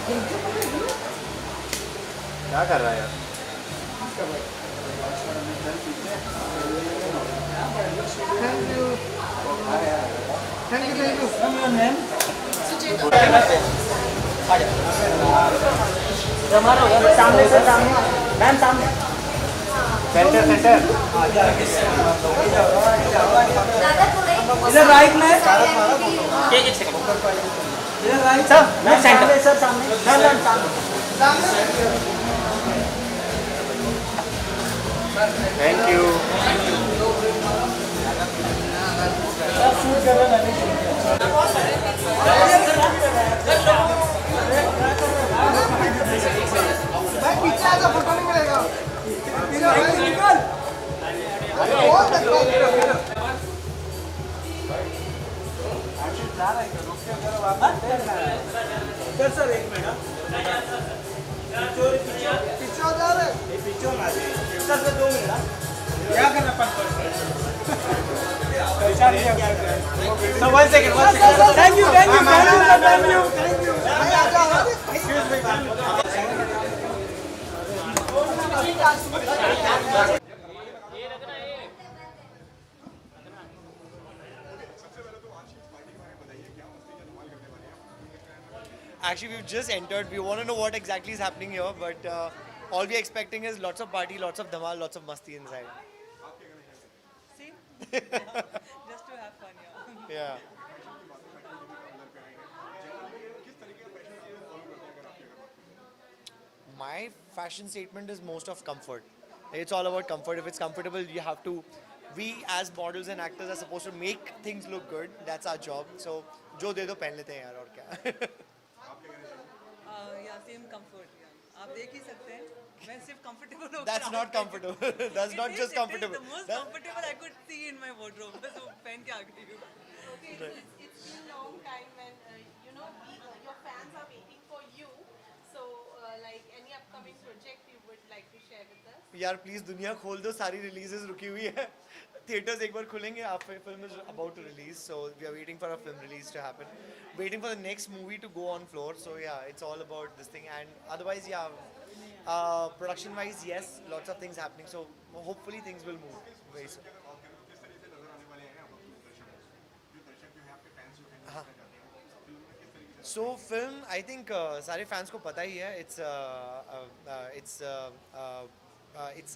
क्या कर रहा है यार? Thank you thank you thank you. सामने सर, सामने मैम, सामने सेंटर सेंटर इधर राइट में, एक सेकंड इधर राइट सर, मैम सामने सर, सामने मैम सामने। Thank you. भाई पीछे आ जा, फोटो नहीं मिलेगा। निकल अरे बहुत अच्छा। सर सर एक मिनट, पीछे हो जा रहे। पीछे होना चाहिए सर, सर 2 मिनट क्या करना पड़ता है sir, 1 second thank you thank you thank you thank you. भाई आ जा। Actually, we've just entered. We want to know what exactly is happening here, but all we're expecting is lots of party, lots of dhamal, lots of masti inside. See? Just to have fun, yeah. Yeah. My fashion statement is most of comfort. It's all about comfort. If it's comfortable, you have to. We as models and actors are supposed to make things look good. That's our job. So, जो दे दो पहन लेते हैं यार, और क्या? Yeah, same comfort, yeah. आप देख ही सकते हैं, मैं सिर्फ comfortable होकर That's not comfortable. That's not just comfortable. The most comfortable I could see in my wardrobe. बस वो पहन के आ गई हूँ. Okay, it's been a long time and you know your fans are waiting for you. So like any upcoming project you would like to share with us? यार please दुनिया खोल दो, सारी रिलीजेस रुकी हुई है. थिएटर्स एक बार खुलेंगे. Our film is about to release, so we are waiting for a film release to happen. Waiting for the next movie to go on floor. So yeah, it's all about this thing. And otherwise, yeah, production-wise, yes, lots of things happening. So hopefully things will move very soon. So film, I think सारे fans को पता ही है.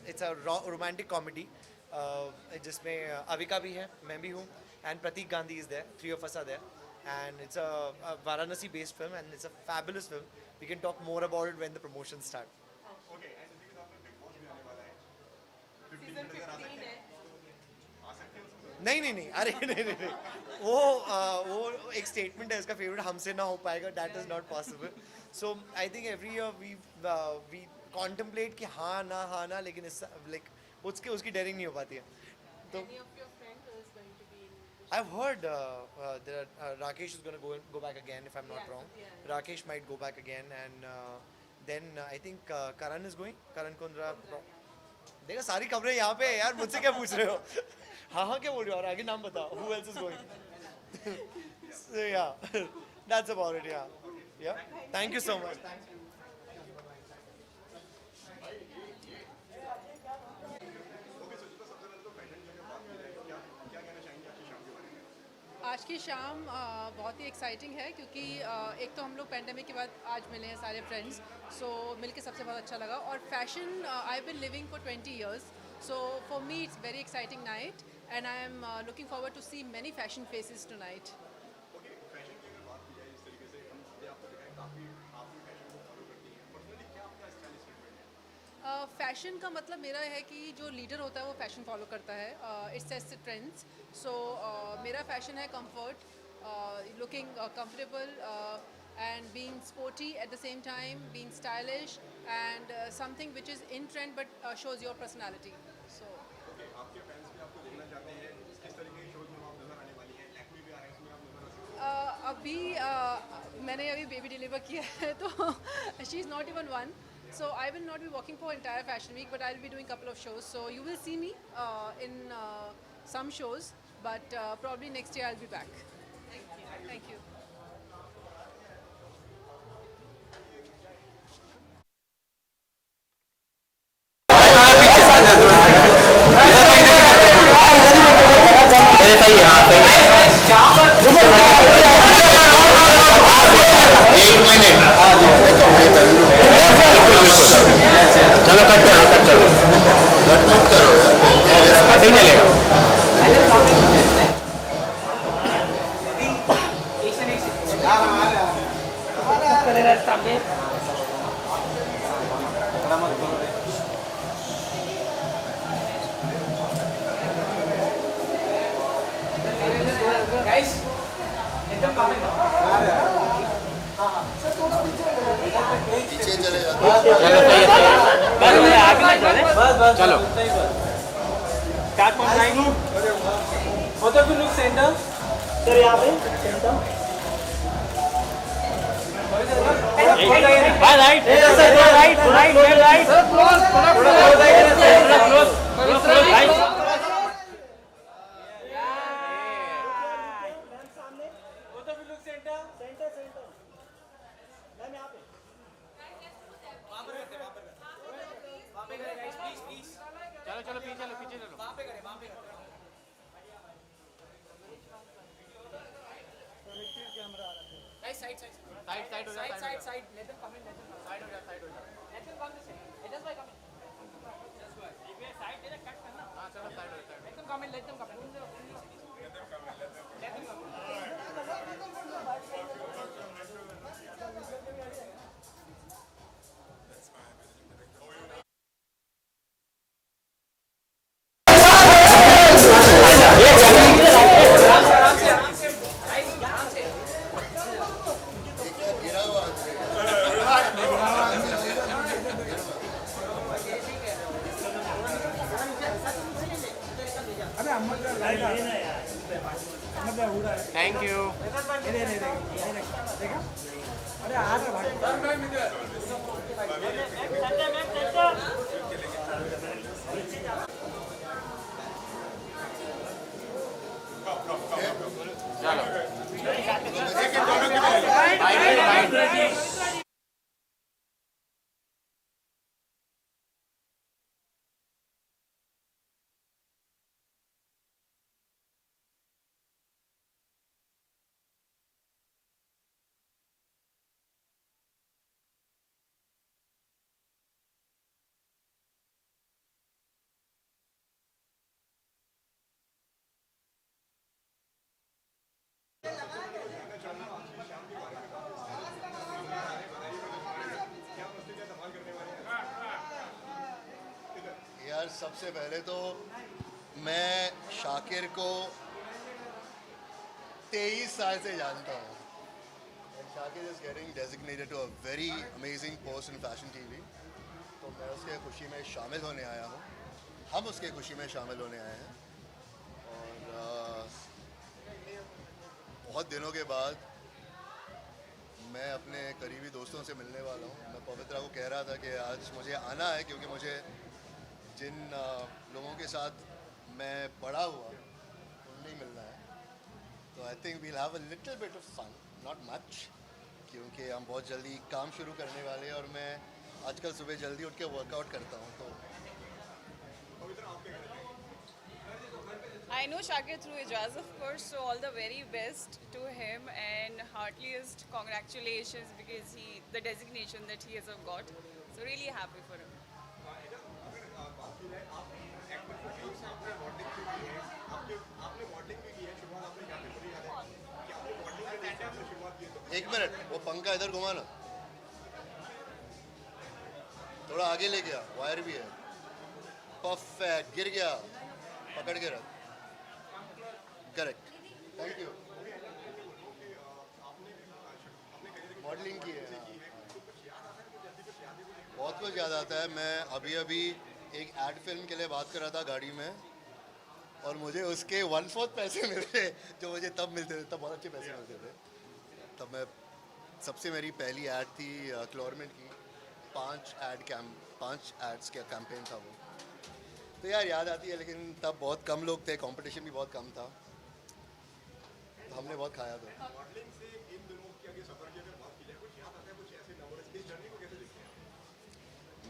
It's a romantic comedy. जिसमें अविका भी है, मैं भी हूँ, and Pratik Gandhi is there. 3 of us are there, and it's a Varanasi-based film, and it's a fabulous film. We can talk more about it when the promotions start. Season 15 है. नहीं नहीं नहीं, अरे नहीं नहीं नहीं, वो एक स्टेटमेंट है, इसका फेवरेट हमसे ना हो पाएगा. That is not possible. So I think every year we contemplate कि हाँ ना, लेकिन इस like उसकी डेयरिंग नहीं हो पाती है. तो Any of your friends who is going to be in the I've heard Rakesh is going to go back again, if I'm not wrong. yeah. Rakesh might go back again, and then I think Karan is going. Karan Kundra. देखा सारी खबरें यहाँ पे है यार, मुझसे क्या पूछ रहे हो? हाँ क्या बोल रहे हो? और आगे नाम बताओ. Who else is going? So yeah, that's about it. Yeah. Thank you so much. आज की शाम बहुत ही एक्साइटिंग है क्योंकि एक तो हम लोग पेंडेमिक के बाद आज मिले हैं सारे फ्रेंड्स, सो मिलके सबसे बहुत अच्छा लगा. और fashion I been living for 20 years, so for me it's very exciting night and I am looking forward to see many fashion faces tonight. Fashion का मतलब मेरा है कि जो लीडर होता है वो फैशन फॉलो करता है. It's sets trends. सो मेरा फैशन है comfort, looking comfortable and being sporty at the same time, being stylish and something which is in trend but shows your personality. So आपके फैंस भी आपको देखना चाहते हैं, किस तरह के शोज में आप नजर आने वाली हैं? लैक्मे भी आ रहे हैं, इसमें आप नजर आ सकते हैं. अभी मैंने अभी बेबी डिलीवर किया है तो she is not even one. So I will not be working for entire fashion week, but I'll be doing couple of shows. So you will see me in some shows, but probably next year I'll be back. Thank you. चलो cut करो cut मत करो यार नहीं चलेगा पीछे चले जाते चलो start from right both of you look center sir यहाँ पे center right right sir close right both of you look center ma'am यहाँ पे चलो पीछे चलो वहाँ पे करें साइड हो जा side let them come in side हो जा let them come this way let us by come in ये साइड दे कट करना हां चलो साइड हो जा let them come in let them come in thank you अरे आ रहा भाई यार सबसे पहले तो मैं शाकिर को 23 साल से जानता हूँ Shakir is getting designated to a very amazing post in fashion TV तो मैं उसके खुशी में शामिल होने आया हूँ हम उसके खुशी में शामिल होने आए हैं और बहुत दिनों के बाद मैं अपने करीबी दोस्तों से मिलने वाला हूँ मैं पवित्रा को कह रहा था कि आज मुझे आना है क्योंकि मुझे जिन लोगों के साथ मैं बड़ा हुआ उनमें मिलना है तो I think we'll have a little bit of fun not much क्योंकि हम बहुत जल्दी काम शुरू करने वाले हैं और मैं आजकल सुबह जल्दी उठ के वर्कआउट करता हूँ तो I know Shakir through Ijaz, of course, so all the very best to him and heartiest congratulations because the designation that he has got. So really happy for him. एक मिनट वो पंखा इधर घुमा ना थोड़ा आगे ले गया वायर भी है परफेक्ट गिर गया पकड़ के रख करेक्ट थैंक यू मॉडलिंग की है बहुत कुछ याद आता है मैं अभी एक एड फिल्म के लिए बात कर रहा था गाड़ी में और मुझे उसके 1/4 पैसे मिले जो मुझे तब मिलते थे तब बहुत अच्छे पैसे मिलते थे तब मैं सबसे मेरी पहली ऐड थी क्लोरमेंट की 5 एड्स का कैंपेन था वो तो यार याद आती है लेकिन तब बहुत कम लोग थे कंपटीशन भी बहुत कम था तो हमने बहुत खाया था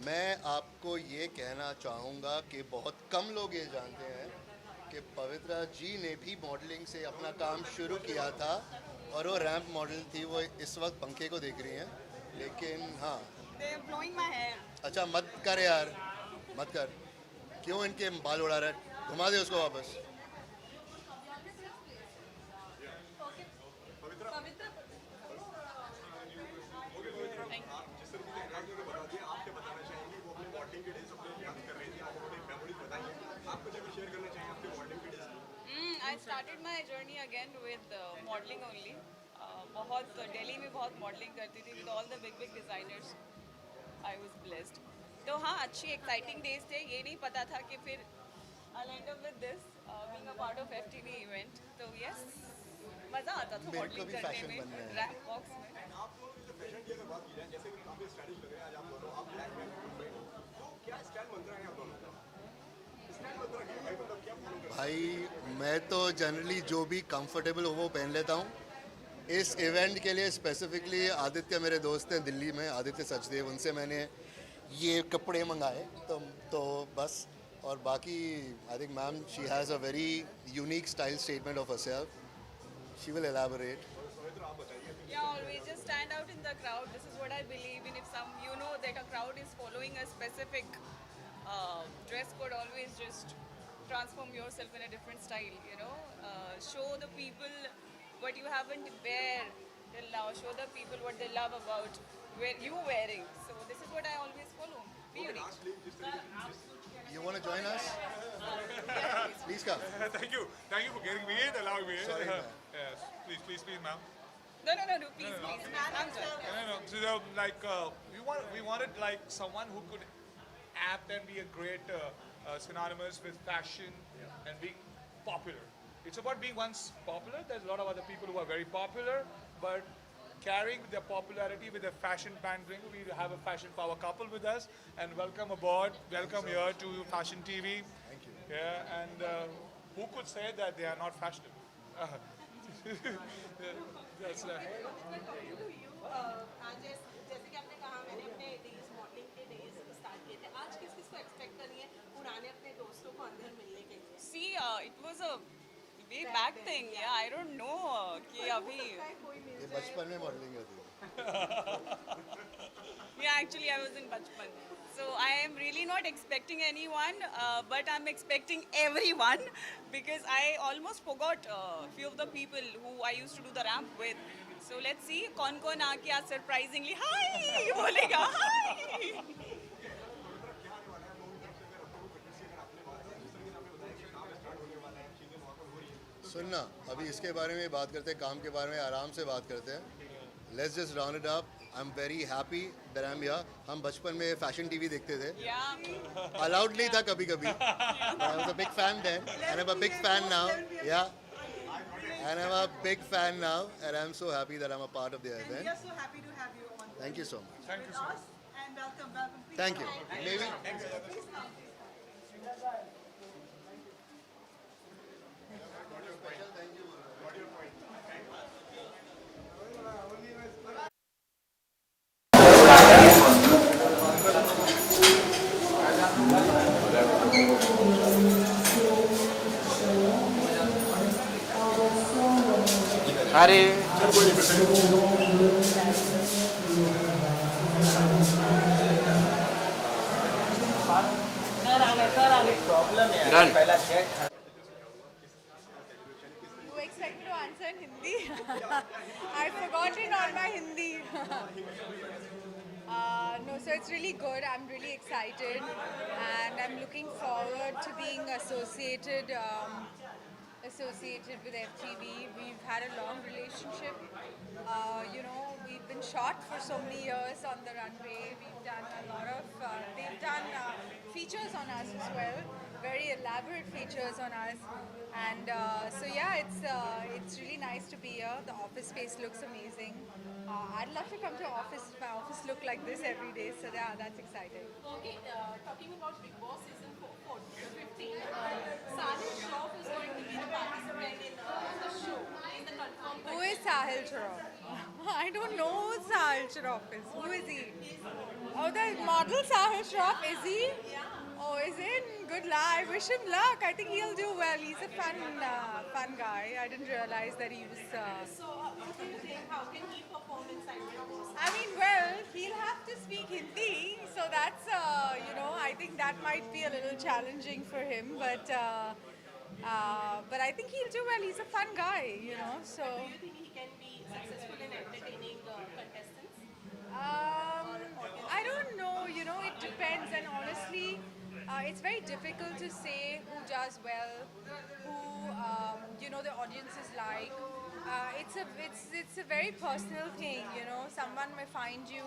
मैं आपको ये कहना चाहूँगा कि बहुत कम लोग ये जानते हैं कि पवित्रा जी ने भी मॉडलिंग से अपना काम शुरू किया था और वो रैंप मॉडल थी। वो इस वक्त पंखे को देख रही हैं, लेकिन हाँ। They're blowing my hair. अच्छा मत कर यार, मत कर। क्यों इनके बाल उड़ा रहा है? घुमा दे उसको वापस। जिस तरीके से इंटरेक्ट करके बता दिया, आप क्या बताना चाहेंगे? वो अपने मॉडलिंग के डेज अपने याद कर रही थी, आप अपने मेमोरीज बताइए। आप कुछ अगर शेयर करना चाहेंगे अपने मॉडलिंग के days? I started my journey again with modeling only. बहुत दिल्ली में बहुत मॉडलिंग करती थी with all the big designers. I was blessed. तो हाँ अच्छी exciting days थे. ये नहीं पता था कि फिर I'll end up with this being a part of FTV event. तो yes, मज़ा आता था मेरे को मॉडलिंग भी करने fashion में बनना है। रैंप वॉक्स में. आप लोगों की जो फैशन की अगर बात की जाए, जैसे कि काफी स्टाइलिश लग रहे हैं आज आप दोनों, आप ब्लैक में, तो क्या स्टाइल मंत्रा है आप दोनों का? स्टाइल मंत्रा क्या है भाई, मतलब क्या फॉलो करते भाई मैं तो जनरली जो भी कंफर्टेबल हो वो पहन लेता हूँ। इस इवेंट के लिए स्पेसिफिकली आदित्य मेरे दोस्त हैं दिल्ली में, आदित्य सचदेव, उनसे मैंने ये कपड़े मंगाए तो बस। और बाकी I think ma'am she has a very unique style statement of herself, she will elaborate. Yeah, always just stand out in the crowd. This is what I believe in. If you know that a crowd is following a specific dress code, always just transform yourself in a different style. Show the people what you haven't wear till now. Show the people what they love about where you wearing. So this is what I always follow. Be unique. You want to join us? Please come. Thank you for getting me in, allowing me in. Sorry, ma'am. Yes, please, ma'am. No, please. I'm sorry. No. So, like, we wanted like someone who could apt and be a great synonymous with fashion and being popular. It's about being once popular. There's a lot of other people who are very popular, but carrying their popularity with a fashion band. We have a fashion power couple with us, and welcome aboard. Welcome here to Fashion TV. Thank you. Yeah, and who could say that they are not fashionable? That's आज जैसे कि आपने कहा, मैंने अपने days modelling के days start किए थे। आज किस को एक्सपेक्ट करिए पुराने अपने दोस्तों को अंदर मिलने के लिए? See, it was a way back thing. Yeah, I don't know कि अभी. ये बचपन में मॉडलिंग होती है। Yeah, actually, I was in Bachpan. So I am really not expecting anyone, but I'm expecting everyone because I almost forgot a few of the people who I used to do the ramp with. So let's see कौन आके आज surprisingly hi बोलेगा hi. सुनना, अभी इसके बारे में बात करते हैं, काम के बारे में आराम से बात करते हैं। Let's just round it up. I am very happy that I am here. हम बचपन में फैशन टीवी देखते थे, Yeah. अलाउड नहीं था कभी कभी। I was a big fan then and I am a big fan now. Yeah and I'm a big fan now, and I'm so happy that I'm a part of the And we event. are so happy to have you on Thank you so much. with us. And welcome. Please Thank you. come. Maybe Please come. अरे You expect me to answer in Hindi? I've forgotten all my Hindi. No, so it's really good. I'm really excited, and I'm looking forward to being associated with FTV. We've had a long relationship. We've been shot for so many years on the runway. We've done a lot of, they've done features on us as well, very elaborate features on us. And so yeah, it's really nice to be here. The office space looks amazing. I'd love to come to my office look like this every day. So yeah, that's exciting. Okay, talking about Big Boss season 15, Sahil Shroff is going to be the participant in the show. Is the confirmed? Who is Sahil Shroff? I don't know who Sahil Sahil Shroff is. Who is he? Oh, the model Sahil Shroff, is he? Oh, is it? Good luck. I wish him luck. I think he'll do well. He's a fun guy. I didn't realize that he was. So, what do you think? How can he perform inside Big Boss? I mean, well, he'll have to speak Hindi, so that's, I think that might be a little challenging for him, but I think he'll do well. He's a fun guy, so. Do you think he can be successful in entertaining contestants? I don't know, it depends, and honestly, it's very difficult to say who does well, who, the audience is like. It's a very personal thing, Someone may find you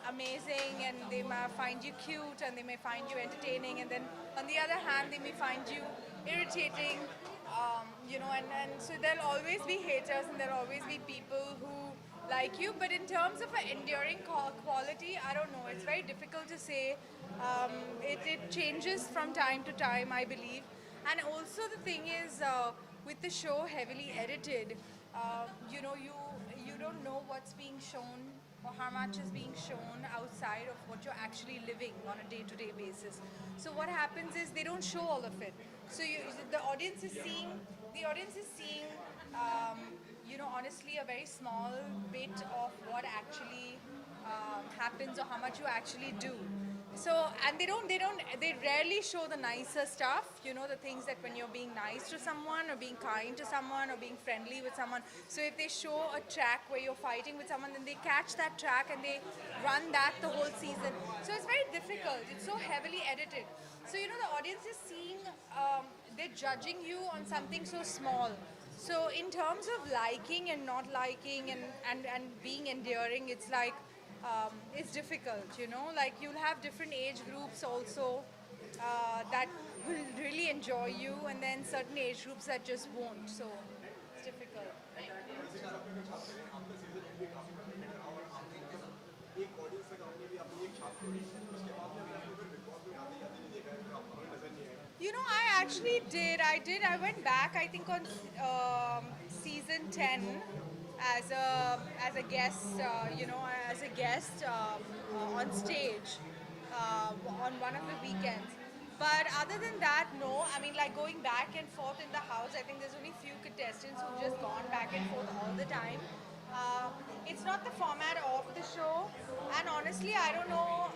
amazing, and they may find you cute, and they may find you entertaining, and then on the other hand, they may find you irritating, and so there'll always be haters, and there'll always be people who like you. But in terms of an enduring quality, I don't know. It's very difficult to say. It changes from time to time, I believe. And also the thing is, with the show heavily edited, you don't know what's being shown or how much is being shown outside of what you're actually living on a day-to-day basis. So what happens is they don't show all of it. So the audience is seeing, honestly, a very small bit of what actually happens or how much you actually do. So, and they rarely show the nicer stuff, the things that when you're being nice to someone or being kind to someone or being friendly with someone. So if they show a track where you're fighting with someone, then they catch that track and they run that the whole season. So it's very difficult. It's so heavily edited. So, the audience is seeing, they're judging you on something so small. So in terms of liking and not liking and being endearing, it's like, it's difficult, like you'll have different age groups also that will really enjoy you, and then certain age groups that just won't, so it's difficult. I actually did. I went back, I think, on season 10 as a guest, on stage on one of the weekends. But other than that, no. I mean, like going back and forth in the house, I think there's only few contestants who've just gone back and forth all the time. It's not the format of the show, and honestly, I don't know.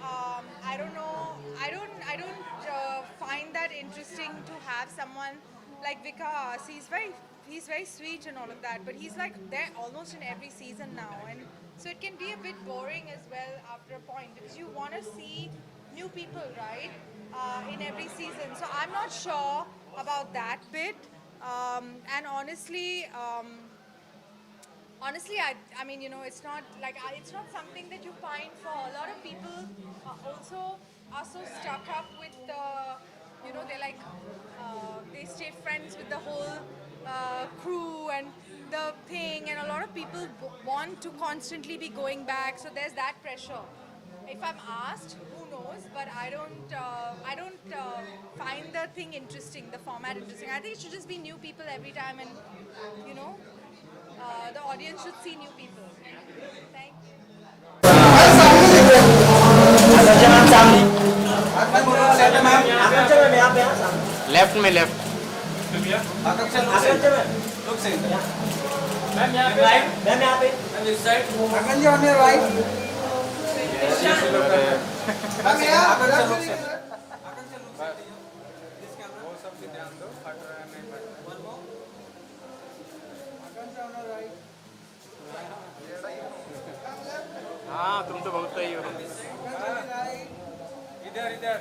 I don't find that interesting to have someone like Vikas. He's very sweet and all of that, but he's like there almost in every season now, and so it can be a bit boring as well after a point, because you want to see new people, right, in every season. So I'm not sure about that bit, and honestly, I mean, it's not like it's not something that you find for a lot of people. Also are so stuck up with they're like they stay friends with the whole crew and the thing, and a lot of people want to constantly be going back, so there's that pressure. If I'm asked, who knows, but I don't find the thing interesting, the format interesting. I think it should just be new people every time, and the audience should see new people. Thank you. Left में left हाँ तुम तो बहुत सही हो इधर इधर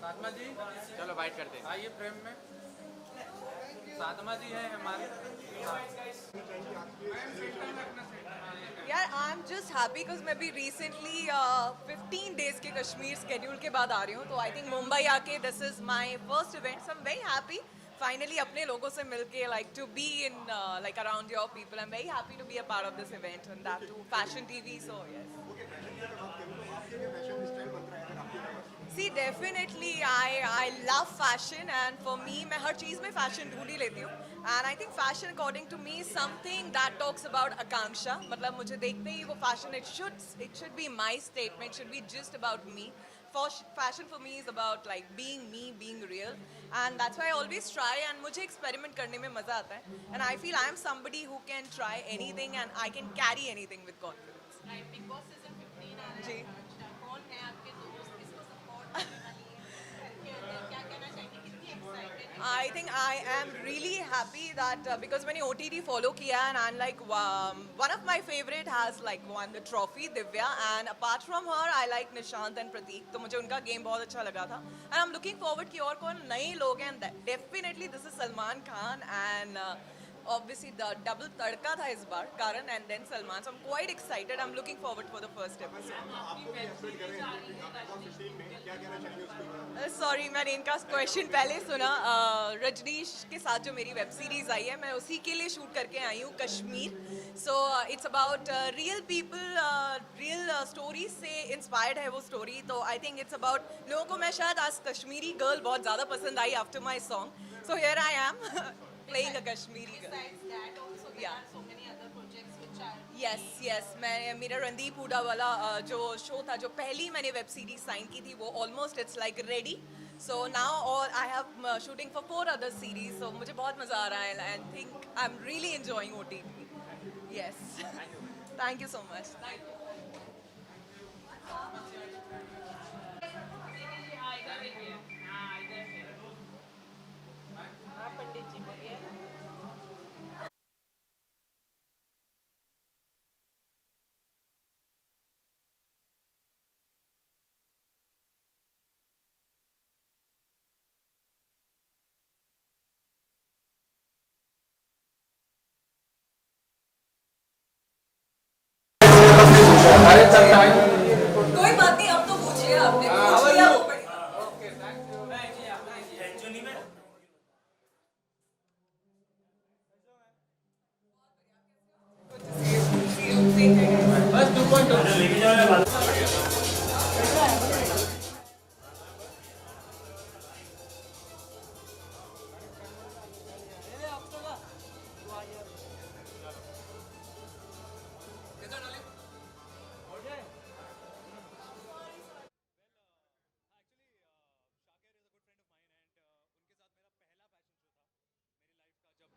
साधमा जी चलो बाइट करते हैं आइए फ्रेम में साधमा जी हैं हमारे यार I am just happy because मैं भी रिसेंटली 15 डेज के कश्मीर स्केड्यूल के बाद आ रही हूँ, तो आई थिंक मुंबई आके this is my first event, so I am very happy finally अपने लोगों से मिलके, like to be in like around your people. I am very happy to be a part of this event and that too fashion TV. So yes, See, definitely, I love fashion, and for me, मैं हर चीज़ में fashion ढूंढ ही लेती हूँ. And I think fashion, according to me, is something that talks about आकांक्षा. मतलब मुझे देखते ही वो fashion, it should be my statement, should be just about me. Fashion for me is about like being me, being real, and that's why I always try. And मुझे experiment करने में मजा आता है. And I feel I am somebody who can try anything and I can carry anything with confidence. Right, Big Boss season 15 आ रहा जी. है. कौन है आपके दोस्त, किसको support करने वाली है? क्या कहना चाहेंगे, कितनी excited हैं? I think I am really happy that because मैंने OTT follow किया and I'm like one of my favorite has like won the trophy, Divya, and apart from her I like Nishant and Prateek. तो मुझे उनका game बहुत अच्छा लगा था and I'm looking forward कि और कौन नए लोग हैं. Definitely this is Salman Khan and obviously the double तड़का था इस बार, Karan and then Salman. So I'm quite excited. I'm looking forward for the first episode. आपको भी एक्सपेक्ट कर रहे हैं Big Boss 15 में क्या कहना चाहेंगे उसको? सॉरी मैंने इनका क्वेश्चन पहले सुना. रजनीश के साथ जो मेरी वेब सीरीज आई है मैं उसी के लिए शूट करके आई हूँ Kashmir. So it's about real people, real stories से इंस्पायर्ड है वो स्टोरी. तो आई थिंक इट्स अबाउट लोगों को मैं शायद आज कश्मीरी गर्ल बहुत ज़्यादा पसंद आई after my song. So here I am playing a Kashmiri girl. Besides that, also there Yeah. are so many other projects which are. Yes मैं मेरा रणदीप हुडा वाला जो शो था जो पहली मैंने वेब सीरीज साइन की थी वो almost it's like ready. So now और I have shooting for 4 other series. सो मुझे बहुत मज़ा आ रहा है. I think I am really enjoying OTT. Yes thank you so much. Pandit ji बोलिए. कोई बात नहीं, अब तो पूछिए. आपने पूछ लिया वो बढ़िया.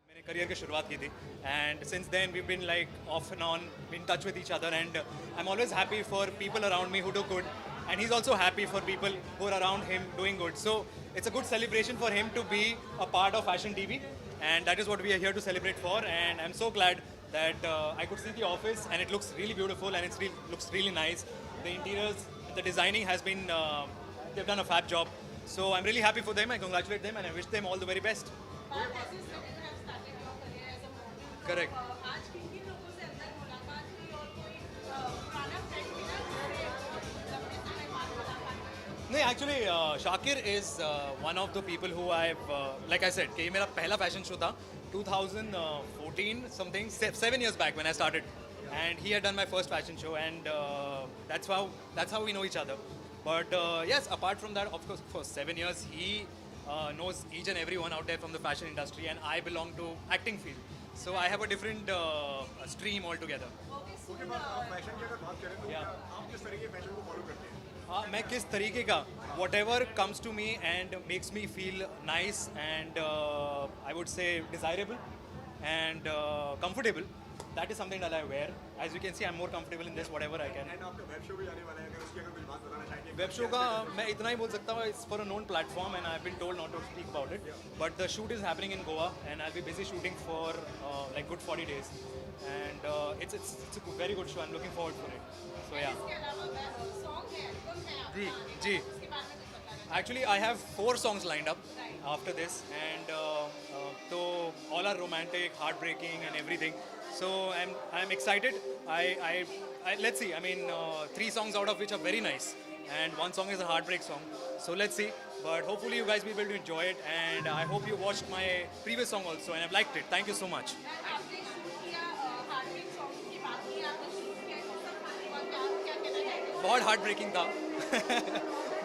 मैंने करियर की शुरुआत की थी and since then we been like off and on in touch with each other and I am always happy for people around me who do good and he's also happy for people who are around him doing good. So it's a good celebration for him to be a part of Fashion TV and that is what we are here to celebrate for. And I'm so glad that I could see the office and it looks really beautiful and it looks really nice. The interiors, the designing has been, they've done a fab job. So I'm really happy for them. I congratulate them and I wish them all the very best. As you said, you have started your career as a model. Correct. आज किन लोगों से अंदर मुलाकात हुई और कोई पुराना फ्रेंड मिला जिससे लंबे समय बाद मुलाकात हुई? No, actually, Shakir is one of the people who I've, like I said, कि ये मेरा पहला fashion show था 2014 something, 7 years back when I started, and he had done my first fashion show, and that's how we know each other. But yes, apart from that, of course, for 7 years he knows each and everyone out there from the fashion industry, and I belong to acting field, so I have a different stream altogether. उसके बाद आप fashion की अगर बात करें तो आप किस तरह के फैशन को फॉलो करते हैं? मैं किस तरीके का whatever comes to me and makes me feel nice and I would say desirable and comfortable, that is something that I wear. As you can see, I'm more comfortable in this whatever I can. And आपका web show भी आने वाला है, अगर उसकी अगर कुछ बात बताना चाहेंगे? वेब शो का मैं इतना ही बोल सकता हूँ, it's for a known platform and I've been told not to speak about it, but the shoot is happening in Goa and I'll be busy shooting for like good 40 days and it's a very good show. I'm looking forward for it. So yeah. इसके अलावा song है, album है आपका. जी जी. उसके बारे में कुछ बताना. Actually, I have 4 songs lined up after this, and so all are romantic, heartbreaking, and everything. So I'm excited. I let's see. I mean, 3 songs out of which are very nice, and 1 song is a heartbreak song. So let's see. But hopefully, you guys will be able to enjoy it, and I hope you watched my previous song also, and I've liked it. Thank you so much. आपने shoot किया heartbeat song की बात की, आपने shoot किया, तो सब खाने का क्या कहना चाहेंगे? बहुत heartbreaking था.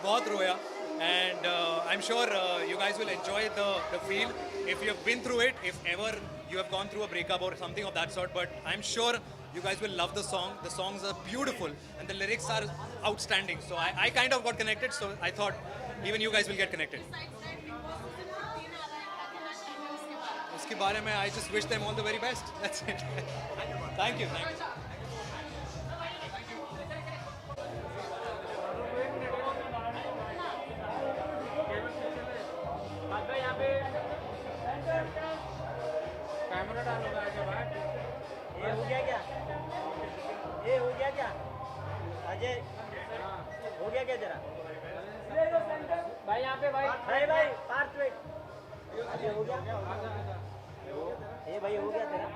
बहुत रोया. And I'm sure you guys will enjoy the feel if you have been through it, if ever you have gone through a breakup or something of that sort. But I'm sure you guys will love the song. The songs are beautiful and the lyrics are outstanding. So I kind of got connected. So I thought even you guys will get connected. उसके बारे में I just wish them all the very best. That's it. Thank you. Thank you. Camera डालूंगा आगे बाहर. ये हो गया क्या? ये हो गया क्या? अजय हो गया क्या जरा? भाई यहाँ पे भाई. भाई पार्ट वेट. अजय हो गया? ये भाई हो गया तेरा?